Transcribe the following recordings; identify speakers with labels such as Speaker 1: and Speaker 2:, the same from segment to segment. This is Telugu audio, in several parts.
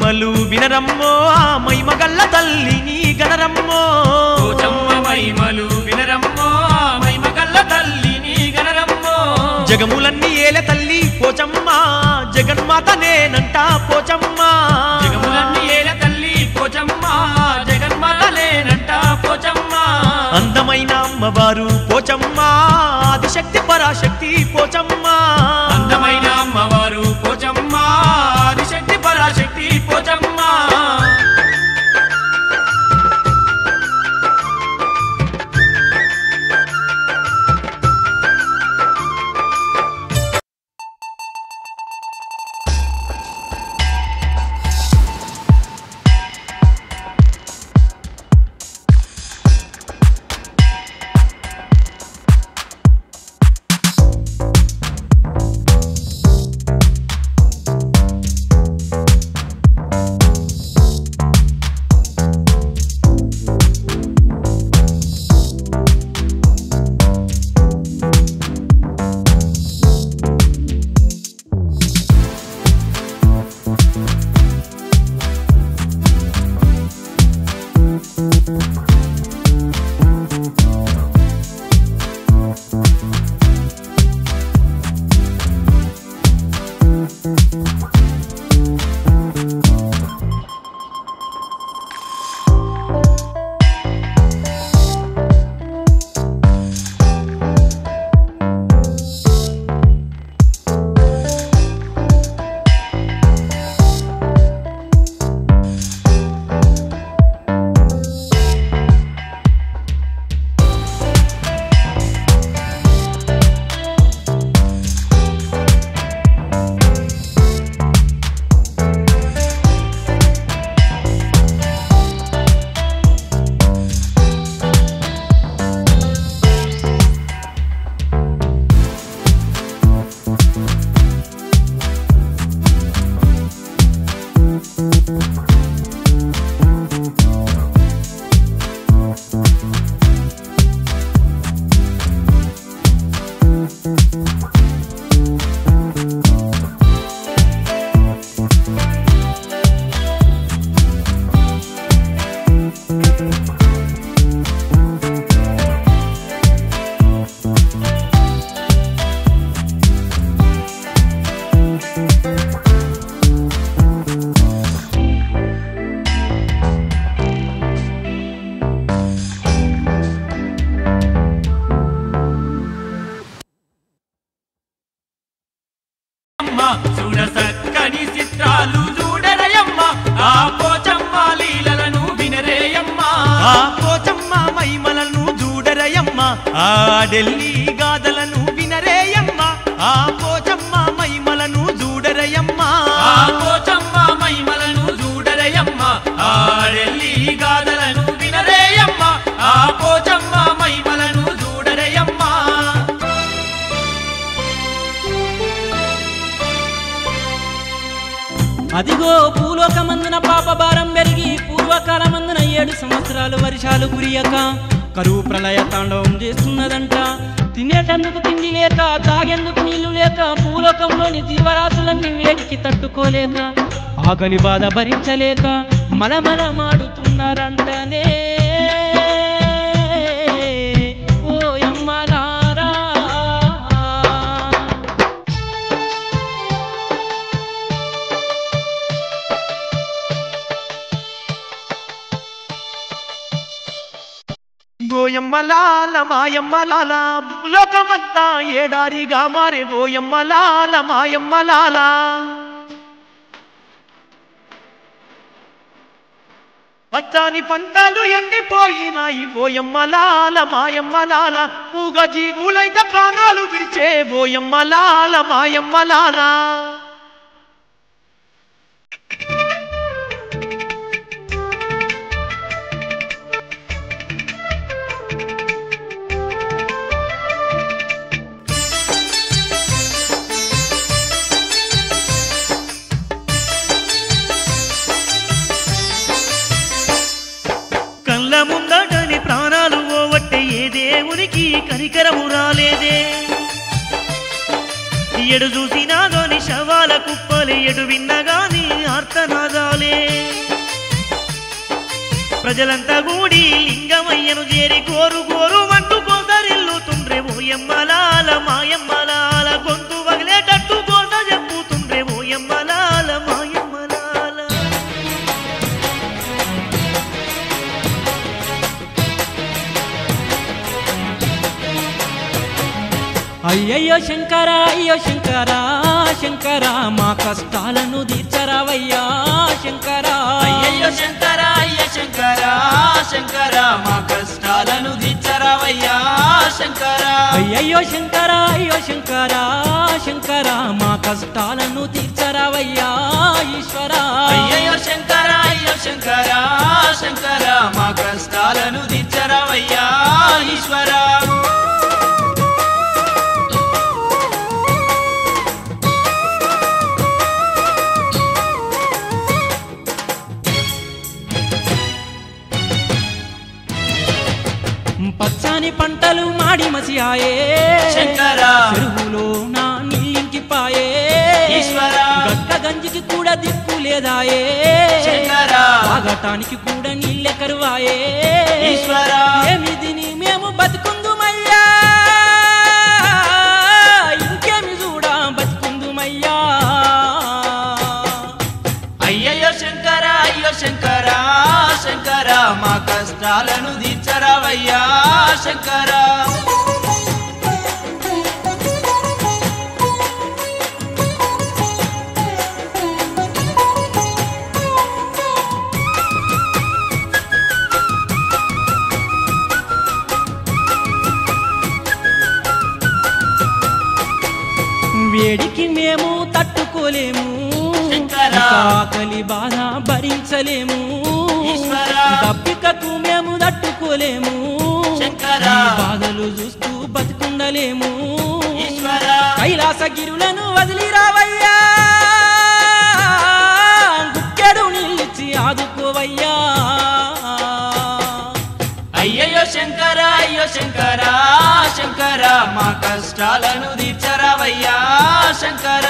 Speaker 1: మహిమలు వినరమ్మో ఆ మహిమగల్ల తల్లిని గణరమ్మో
Speaker 2: పోచమ్మ మహిమలు వినరమ్మో ఆ మహిమగల్ల తల్లిని గణరమ్మో
Speaker 1: జగములన్నీ ఏల తల్లి పోచమ్మ జగన్మాత నేనంట పోచమ్మ
Speaker 2: జగములన్నీ ఏల తల్లి పోచమ్మ జగన్మాత నేనంట పోచమ్మ
Speaker 1: అందమైన అమ్మవారు పోచమ్మ ఆదిశక్తి పరాశక్తి పోచమ్మ
Speaker 2: అందమైన అమ్మవారు పోచమ్మ ఆదిశక్తి పరాశక్తి పోచమ్మ చూడ సక్కని చిత్రాలు చూడరయమ్మ ఆ పోచమ్మ లీలలను వినరేయమ్మ
Speaker 1: ఆ పోచమ్మ మహిమలను చూడరయమ్మ ఆ ఢిల్లీ గాథలను వినరేయమ్మ ఆ పోచమ్మ మహిమలను చూడరయమ్మ
Speaker 2: ఆ పోచమ్మ మహిమలను చూడరయమ్మ ఆ ఢిల్లీ గాథలను వినరేయమ్మ ఆ పోచమ్మ మహిమలను చూడరయమ్మ
Speaker 3: అదిగో భూలోకమందున పాప భారం పెరిగి పూర్వకాలమందున 7 సంవత్సరాలు వర్షాలు కురియక కరువు ప్రళయ తాండవం చేస్తున్నదంట. తినేటందుకు తిండి లేక తాగేందుకు నీళ్లు లేక భూలోకంలోని జీవరాశులన్నీ వేడికి తట్టుకోలేక ఆకలి బాధ భరించలేక మలమలమాడుతున్నారంటనే.
Speaker 1: ఓయమ్మలాల మాయమ్మలాల భూలోకమంతా ఏడారిగా మారే ఓయమ్మలాల మాయమ్మలాల. పచ్చని పంటలు ఎండిపోయినాయి ఓయమ్మలాల మాయమ్మలాల. మూగ జీవులైతే ప్రాణాలు విడిచే ఓయమ్మలాల మాయమ్మలాల. కళ్ళ ముందటని ప్రాణాలు పోవట్టే ఏ దేవునికి కనికరము రాలేదే. ఎడు చూసినాగాని శవాల కుప్పలే ఎడు విన్నగాని ఆర్తనాదాలే ప్రజలంతా కూడి లింగమయ్యను చేరి కోరు కోరు అంటూ కోసరిల్లుతుండ్రే ఓయమ్మలాల మాయమ్మలాల గొంతు వగిలేటట్టు కోస చెప్పుతుండ్రే ఓయమ్మలాల మాయమ్మలాల
Speaker 3: అయ్యయ్యో శంకర అయ్యో శంకర శంకర మా కష్టాలను తీర్చరావయ్యా శంకర
Speaker 2: అయ్యయ్యో శంకర అయ్య శంకర శంకర మా కష్టాలను తీర్చరావయ్యా శంకర
Speaker 3: అయ్యయ్యో శంకర అయ్యో శంకర శంకర మా కష్టాలను తీర్చరావయ్యా ఈశ్వర
Speaker 2: అయ్యయ్యో శంకర అయ్యో శంకర శంకర మా కష్టాలను తీర్చరావయ్యా ఈశ్వర
Speaker 3: పచ్చని పంటలు మాడి మసియాయే
Speaker 2: శంకర
Speaker 3: చెరువులో నా నీళ్ళింకిపాయే
Speaker 2: ఈశ్వర
Speaker 3: గట్ట గంజికి కూడా దిక్కు లేదాయే
Speaker 2: శంకర
Speaker 3: తాగటానికి కూడా నీళ్ళే కరువాయే
Speaker 2: ఈశ్వర
Speaker 3: ఏమి తిని మేము బతుకుందుమయ్యా ఇంకేమి చూడా బతుకుందుమయ్యా
Speaker 2: అయ్యయ్యో శంకర అయ్యో శంకర శంకర మా కష్టాలను తీర్చరావయ్యా శంకర
Speaker 3: వేడికి మేము తట్టుకోలేము
Speaker 2: శంకర
Speaker 3: ఆకలి బాధ భరించలేము
Speaker 2: ఈశ్వర
Speaker 3: దప్పికకు మేము తట్టుకోలేము
Speaker 2: శంకర
Speaker 3: ఈ బాధలు చూస్తూ బతుకుండలేము
Speaker 2: ఈశ్వర
Speaker 3: కైలాసగిరులను వదిలి రావయ్యా గుక్కెడు నీళ్ళిచ్చి ఆదుకోవయ్యా
Speaker 2: అయ్యయ్యో శంకర అయ్యో శంకర శంకర మా కష్టాలను తీర్చరావయ్యా శంకర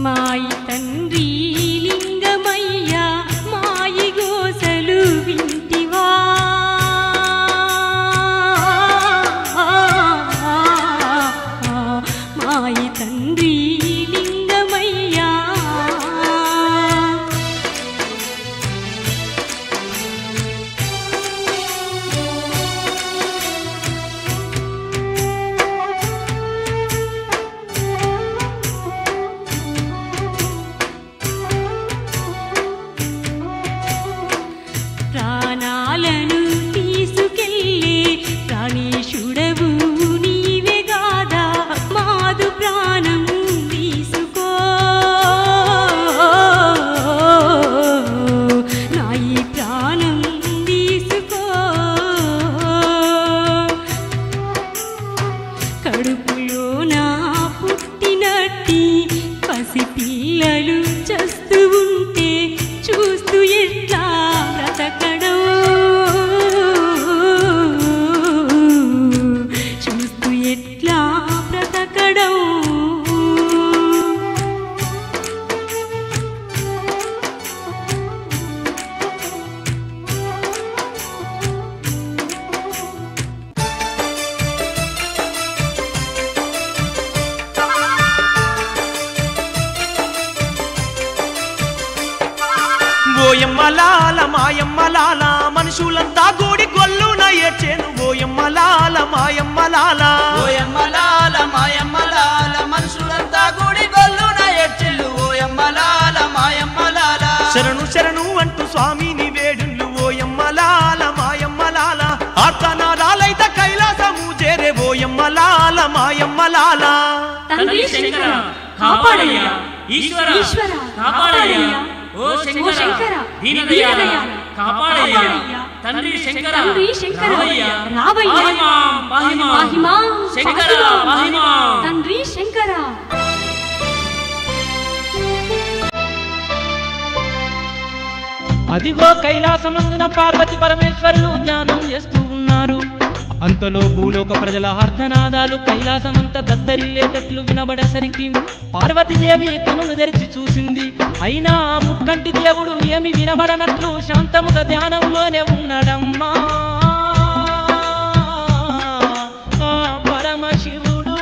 Speaker 4: మాయి తండ్రి లింగమయ్యా మాయి గోసలు వింటివా మాయి తండ్రి లింగమయ్యా ప్రాణాలను తీసుకెళ్ళి ప్రాణేశుడవు నీవే గాదా మాదు ప్రాణం తీసుకో నా ఈ ప్రాణం తీసుకో కడుపులో నా పుట్టినట్టి పసిపిల్లలు చస్తూ ఉంటే చూస్తూ ఎట్లా బ్రతకడం చూస్తూ ఎట్లా బ్రతకడం
Speaker 1: ఓయమ్మలాల మాయమ్మలాల మనుషులంతా కూడి గొల్లున ఏడ్చేను ఓయమ్మలాల మాయమ్మలాల
Speaker 2: ఓయమ్మలాల మాయమ్మలాల మనుషులంతా కూడి గొల్లున ఏడ్చిల్లు ఓయమ్మలాల మాయమ్మలాల
Speaker 1: శరణు శరణు అంటూ స్వామిని వేడుళ్ళు ఓయమ్మలాల మాయమ్మలాల ఆర్తనాదాలైత కైలాసము చేరే ఓయమ్మలాల మాయమ్మలాల
Speaker 5: తండ్రి శంకర కాపాడయ్యా ఈశ్వర కాపాడయ్యా ఓ శంకర దీనదయాళ కాపాడయ్యా తండ్రి శంకర
Speaker 4: తండ్రి శంకర
Speaker 5: రావయ్యా
Speaker 4: రావయ్యా
Speaker 5: పాహిమా
Speaker 4: పాహిమా
Speaker 5: శంకర పాహిమా
Speaker 4: తండ్రి శంకర
Speaker 3: అదిగో కైలాసమందున పార్వతి పరమేశ్వరులు ధ్యానం చేస్తూ ఉన్నారు. అంతలో భూలోక ప్రజల ఆర్తనాదాలు కైలాసమంతా దద్దరిల్లేటట్లు వినబడేసరికి పార్వతీదేవి కనులు తెరిచి చూసింది. అయినా ఆ ముక్కంటి దేవుడు ఏమి వినబడనట్లు శాంతముగా ధ్యానంలోనే ఉన్నాడమ్మా. పరమశివుడు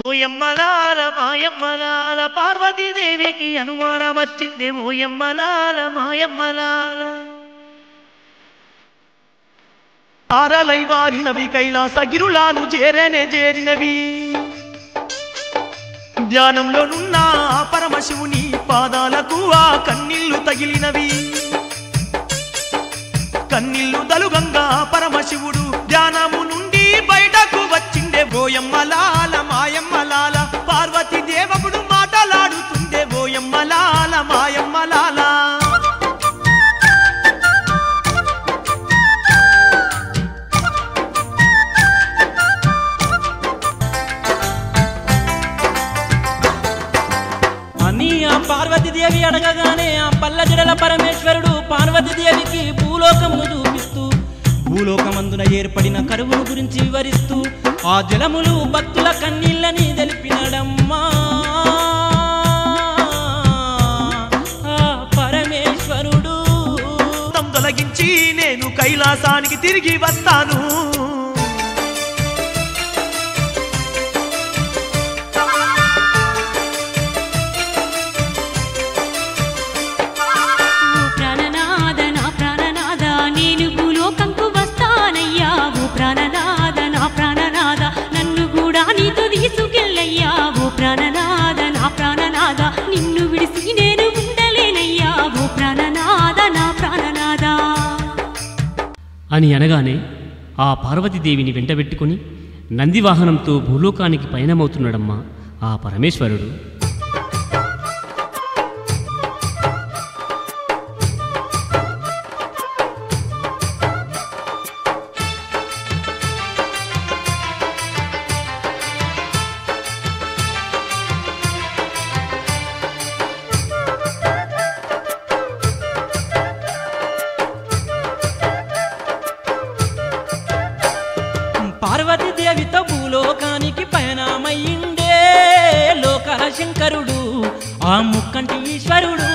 Speaker 1: ఓయమ్మలాల మాయమ్మలాల పార్వతీదేవికి అనుమానం వచ్చింది. ఓయమ్మలాల మాయమ్మలాల ఆరలై వారినవి కైలాస గిరులాను చేరినవి. ధ్యానంలోనున్న పరమశివుని పాదాలకు ఆ కన్నీళ్లు తగిలినవి. కన్నీళ్లు దలుగంగా పరమశివుడు ధ్యానము నుండి బయటకు వచ్చిండే. ఓయమ్మలాల మాయమ్మలాల పార్వతీ దేవకుడు మాటలాడుతుండే. ఓయమ్మలాల మాయమ్మలాల
Speaker 3: అని ఆ పార్వతీదేవి అడగగానే ఆ పల్లజడల పరమేశ్వరుడు పార్వతీదేవికి భూలోకమును చూపిస్తూ భూలోకమందున ఏర్పడిన కరువును గురించి వివరిస్తూ ఆ జలములు భక్తుల కన్నీళ్ళని తెలిపినడమ్మా. పరమేశ్వరుడు
Speaker 1: తొలగించి నేను కైలాసానికి తిరిగి వస్తాను.
Speaker 4: ప్రాణనాద నా ప్రాణనాద నేను భూలోకంకు వస్తానయ్యా. ఓ ప్రాణనాద నా ప్రాణనాద నన్ను కూడా నీతో తీసుకెళ్ళయ్యా. ఓ ప్రాణనాద నా ప్రాణనాద నిన్ను విడిసి నేను ఉండలేనయ్యా. ఓ ప్రాణనాద నా ప్రాణనాద
Speaker 5: అని అనగానే ఆ పార్వతీదేవిని వెంటబెట్టుకుని నందివాహనంతో భూలోకానికి పయనమవుతున్నాడమ్మా ఆ పరమేశ్వరుడు.
Speaker 3: పార్వతీదేవితో భూలోకానికి పయనమయ్యిండే లోకాల శంకరుడు ఆ ముక్కంటి ఈశ్వరుడు.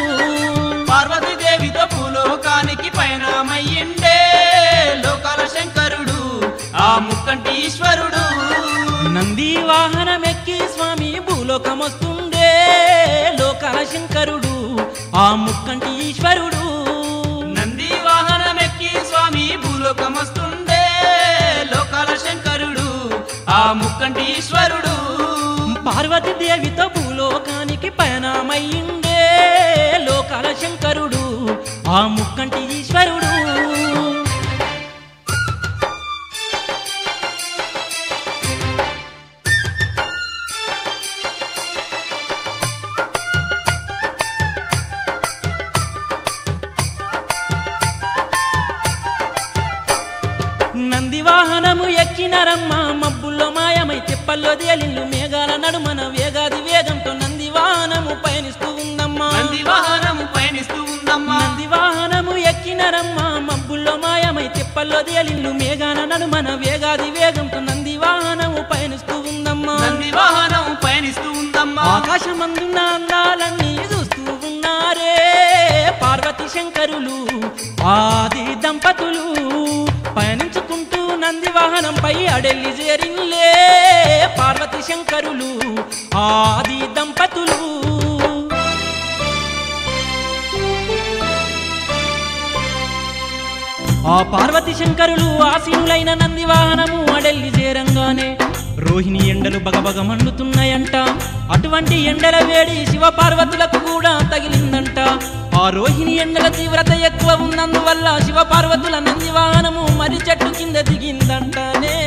Speaker 2: పార్వతీదేవితో భూలోకానికి పయనమయ్యిండే లోకాల శంకరుడు ఆ ముక్కంటి ఈశ్వరుడు.
Speaker 3: నంది వాహనమెక్కి స్వామి భూలోకమొస్తుండే లోకాల శంకరుడు ఆ ముక్కంటి ఈశ్వరుడు.
Speaker 2: నంది వాహనమెక్కి స్వామి భూలోకమొస్తుండే లోకాల శంకరుడు ఆ ముక్కంటి ఈశ్వరుడు.
Speaker 3: పార్వతీదేవితో భూలోకానికి పయనమయ్యిండే లోకాల శంకరుడు ఆ ముక్కంటి ఈశ్వరుడు. నందివాహనము ఎక్కినరమ్మ మబ్బుల్లో మాయమై తెప్పల్లో తేలిల్లు మేఘాల నడుమన వేగాది వేగంతో నందివాహనము పయనిస్తూ ఉందమ్మా.
Speaker 2: నందివాహనము పయనిస్తూ ఉందమ్మా.
Speaker 3: నందివాహనము ఎక్కినరమ్మ మబ్బుల్లో మాయమై తెప్పల్లో తేలిల్లు మేఘాల నడుమన వేగాది వేగంతో నందివాహనము పయనిస్తూ ఉందమ్మా.
Speaker 2: నందివాహనము పయనిస్తూ ఉందమ్మా.
Speaker 3: ఆకాశమందున్న అందాలన్నీ చూస్తూ ఉన్నారే పార్వతీ శంకరులు ఆది దంపతులు. పయనించుకుంటూ నందివాహనంపై అడెల్లి చేరిన్లే పార్వతీ శంకరులు ఆది దంపతులు. ఆ పార్వతీ శంకరులు ఆసీనులైన నందివాహనము అడెల్లి చేరంగానే రోహిణి ఎండలు బగబగ మండుతున్నాయంట. అటువంటి ఎండల వేడి శివ పార్వతులకు కూడా తగిలిందంట. ఆ రోహిణి ఎండల తీవ్రత ఎక్కువ ఉన్నందువల్ల శివ పార్వతుల నందివాహనము మరి చెట్టు కింద దిగిందంటనే.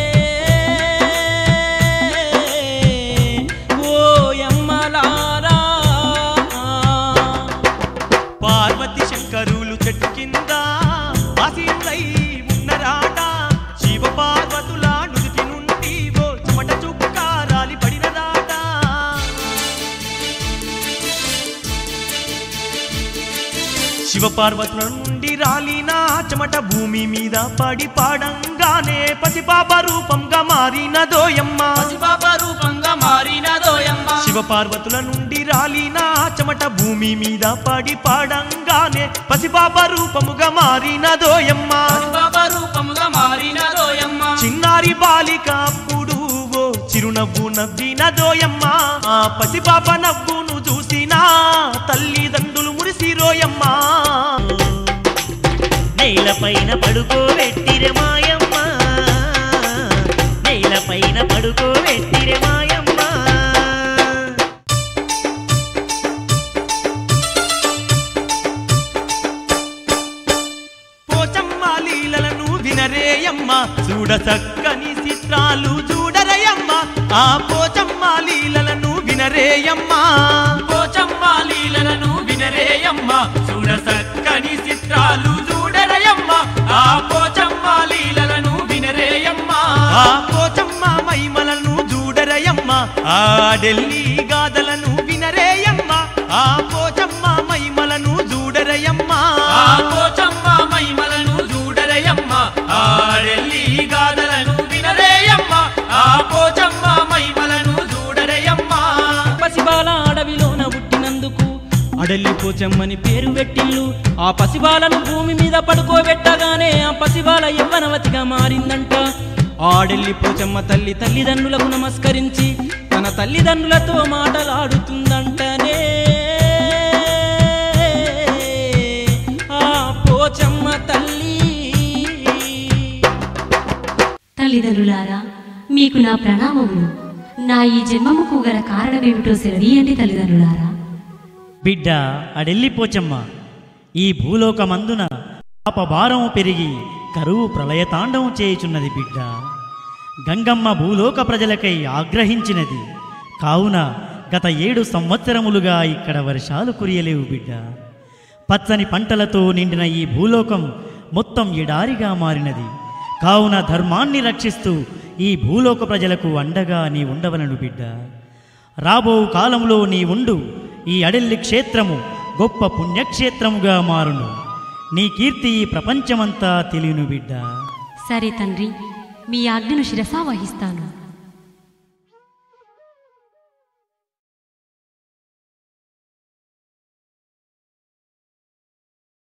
Speaker 1: శివపార్వతుల నుండి రాలిన చెమట భూమి మీద పడి పాడంగానే పసిపాప రూపంగా మారినదోయమ్మ
Speaker 2: పసిపాప రూపంగా మారినదోయమ్మ
Speaker 1: శివపార్వతుల నుండి రాలిన చెమట భూమి మీద పడి పాడంగానే పసిపాప రూపముగా మారినదోయమ్మ
Speaker 2: పసిపాప రూపముగా మారినదోయమ్మ
Speaker 1: చిన్నారి బాలిక అప్పుడు ఓ చిరునవ్వు నవ్వినదోయమ్మ ఆ పసిపాప నవ్వును చూసినా తల్లిదండ్రులు మురిసిరోయమ్మ
Speaker 6: నేలపైన పడుకోబెట్టిరే మాయమ్మ నేలపైన పడుకోబెట్టిరే మాయమ్మ
Speaker 1: పోచమ్మ లీలలను వినరేయమ్మ చూడ చక్కని చిత్రాలు చూడరయమ్మ ఆ పోచమ్మ లీలలను వినరేయమ్మ
Speaker 2: పోచమ్మ లీలలను వినరేయమ్మ చూడ చక్కని చిత్రాలు చూడరయమ్మ ఆ పోచమ్మ లీలలను వినరేయమ్మ
Speaker 1: ఆ పోచమ్మ మహిమలను చూడరయమ్మ ఆ ఢిల్లీ గాథలను వినరేయమ్మ ఆ పోచమ్మ మహిమలను చూడరయమ్మ
Speaker 2: ఆ పోచమ్మ మహిమలను చూడరయమ్మ ఆ ఢిల్లీ గాథలను వినరేయమ్మ ఆ పోచమ్మ మహిమలను చూడరయమ్మ
Speaker 3: పసిబాల అడవిలోన పుట్టినందుకు అడల్లి పోచమ్మని పేరు పెట్టిల్లు ఆ పసిబాలను భూమి మీద పడుకోబెట్టగానే ఆ పసిబాల యవ్వనవతిగా మారిందంట ఆడెల్లి పోచమ్మ తల్లిదండ్రులకు నమస్కరించి తన తల్లిదండ్రులతో మాటలాడుతుందంటనే ఆ పోచమ్మ తల్లి.
Speaker 4: తల్లిదండ్రులారా, మీకు నా ప్రణామములు. నా ఈ జన్మముకు గల కారణమేమిటో సెలవీయండి తల్లిదండ్రులారా.
Speaker 6: బిడ్డ అడెల్లిపోచమ్మ, ఈ భూలోకమందున పాపభారం పెరిగి కరువు ప్రళయతాండవం చేయుచున్నది బిడ్డ. గంగమ్మ భూలోక ప్రజలకై ఆగ్రహించినది కావున గత 7 సంవత్సరములుగా ఇక్కడ వర్షాలు కురియలేవు బిడ్డ. పచ్చని పంటలతో నిండిన ఈ భూలోకం మొత్తం ఎడారిగా మారినది కావున ధర్మాన్ని రక్షిస్తూ ఈ భూలోక ప్రజలకు అండగా నీ ఉండవలను బిడ్డ. రాబో కాలంలో నీ ఉండు ఈ అడెల్లి క్షేత్రము గొప్ప పుణ్యక్షేత్రముగా మారును. నీ కీర్తి ఈ ప్రపంచమంతా తెలియను బిడ్డ.
Speaker 4: సరే తండ్రి, మీ ఆజ్ఞను శిరసా వహిస్తాను.